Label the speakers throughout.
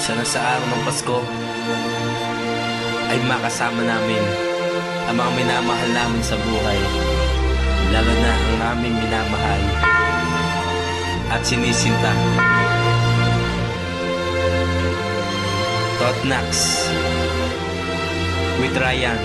Speaker 1: Sana sa araw ng Pasko ay makasama namin ang mga minamahal namin sa buhay, lalo na ang aming minamahal at sinisinta. Totnax with Ryan.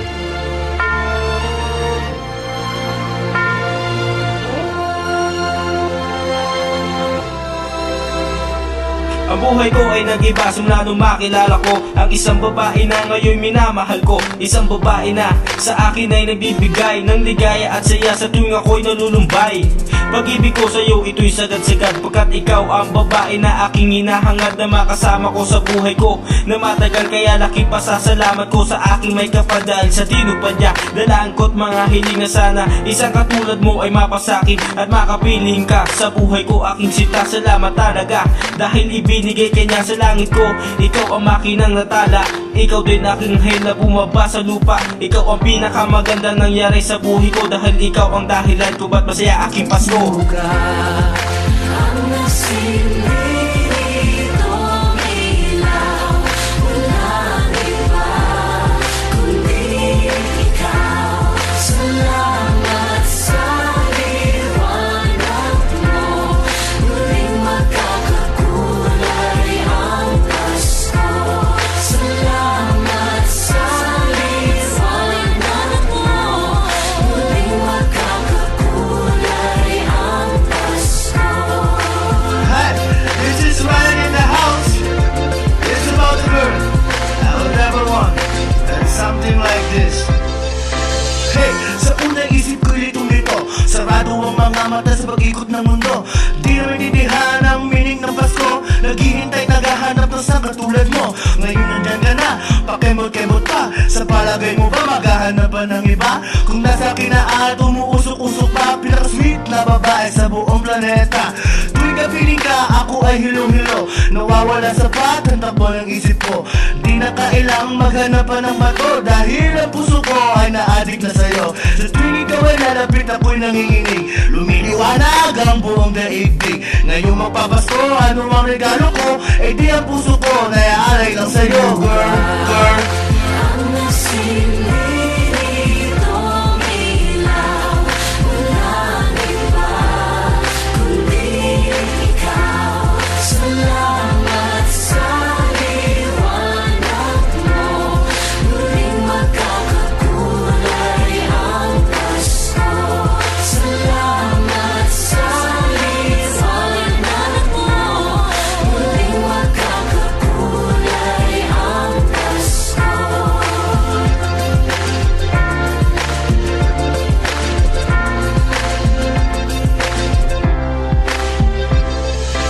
Speaker 2: Ang buhay ko ay nag-iba simula nung makilala ko ang isang babae na ngayon minamahal ko. Isang babae na sa akin ay nagbibigay ng ligaya at saya sa tuwing ako'y nalulumbay. Pag-ibig ko sa'yo ito'y sagad-sagad, pagkat ikaw ang babae na aking hinahangad na makasama ko sa buhay ko na matagal. Kaya laki pasasalamat ko sa aking may kapal dahil sa tinupad niya dalaan ko't mga hiling na sana isang katulad mo ay mapasakin at makapiling ka sa buhay ko. Aking sita, salamat talaga dahil ibinigay ka niya sa langit ko. Ikaw ang makinang natala, ikaw din aking anghel na bumaba sa lupa. Ikaw ang pinakamaganda nangyari sa buhay ko dahil ikaw ang dahilan ko ba't masaya aking Pasko.
Speaker 3: Ang nasilitong ilaw, walang iba kundi ikaw. Salamat sa liwanag mo, muling magkakakulay ang Pasko. Salamat sa liwanag mo, muling magkakakulay ang Pasko.
Speaker 4: Hi, this is Ryan in the house. It's about the girl I would never want, and something like this. Hey, sa unang isip ko litong-lito, sarado ang mga mata sa pag-ikot ng mundo. Di na maintindihan ang meaning ng Pasko. Naghihintay, naghahanap ng isang katulad mo. Ngayon nandyan ka na, pakemot-kemot pa. Sa palagay mo ba maghahanap pa ng iba? Kung nasa kinaat, umuusok-usok pa, pinaka-sweet na babae sa buong planeta. Tuwing kapiling ka, ako ay hilong-hilo. Nawawala sa ang takbo ng isip ko. Di na kailang maghanap pa ng bato, dahil ang puso ko ay naadik na sa'yo. Sa tuwing ikaw ay lalapit, ako'y nanginginig. Lumiliwanag ang buong daigdig. Ngayong magpapasko, ano ang regalo ko? Eh di ang puso ko na iaalay lang sa'yo, girl, girl.
Speaker 3: Ang nasilitong ilaw, walang iba kundi ikaw. Salamat sa liwanag mo, muling magkakakulay ang Pasko. Salamat sa liwanag mo, muling magkakakulay ang Pasko.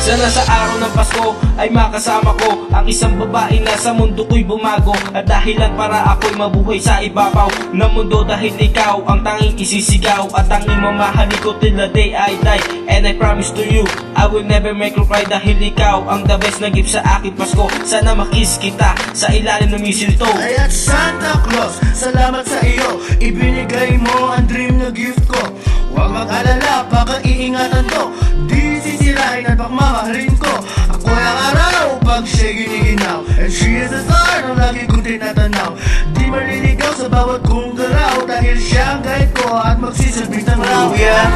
Speaker 2: Sana sa araw ng Pasko ay makasama ko ang isang babae na sa mundo ko'y bumago at dahilan para ako'y mabuhay sa ibabaw ng mundo. Dahil ikaw ang tanging isisigaw at tanging mamahali ko till the day I die. And I promise to you, I will never make you cry dahil ikaw ang the best na gift sa aking Pasko. Sana makis kita sa ilalim ng mistletoe.
Speaker 4: Ay at Santa Claus, salamat sa iyo. Ibinigay mo ang dream na gift ko. Huwag mag-alala, baka iingatan to. Di sisirain at pagmamahalin ko. Ako ang araw pag siya'y giniginaw, and she is the star na lagi kong tinatanaw. Di maliligaw sa bawat kong galaw, dahil siya ang guide ko at magsisilbing tanglaw. Yeah.